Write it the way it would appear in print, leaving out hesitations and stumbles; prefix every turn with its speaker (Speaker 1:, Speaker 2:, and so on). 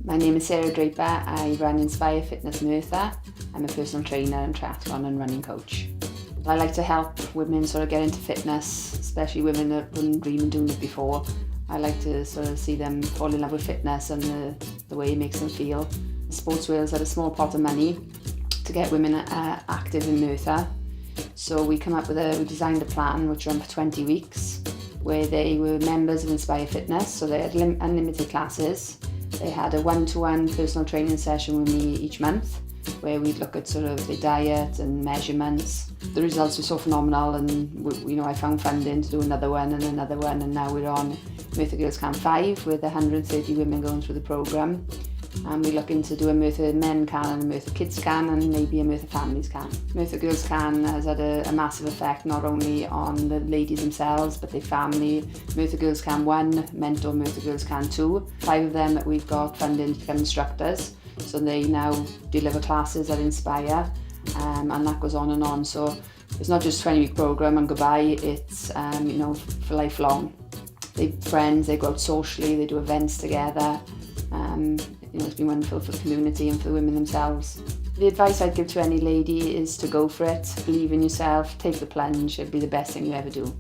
Speaker 1: My name is Draper. I run Inspire Fitness Merthyr. I'm a personal trainer and triathlon and running coach. I like to help women sort of get into fitness, especially women that wouldn't dream of doing it before. I like to sort of see them fall in love with fitness and the way it makes them feel. Sports Wales had a small pot of money to get women active in Merthyr. So we designed a plan which ran for 20 weeks where they were members of Inspire Fitness, so they had unlimited classes. They had a one-to-one personal training session with me each month where we'd look at sort of their diet and measurements. The results were so phenomenal, and I found funding to do another one, and now we're on Merthyr Girls Camp 5 with 130 women going through the programme. And we're looking to do a Merthyr Men Can and a Merthyr Kids Can and maybe a Merthyr Families Can. Merthyr Girls Can has had a massive effect not only on the ladies themselves but their family. Merthyr Girls Can 1 mentor Merthyr Girls Can 2. 5 of them that we've got funding to become instructors. So they now deliver classes at Inspire, and that goes on and on. So it's not just a 20-week programme and goodbye, it's for lifelong. They're friends, they go out socially, they do events together. It's been wonderful for the community and for the women themselves. The advice I'd give to any lady is to go for it, believe in yourself, take the plunge, it'll be the best thing you ever do.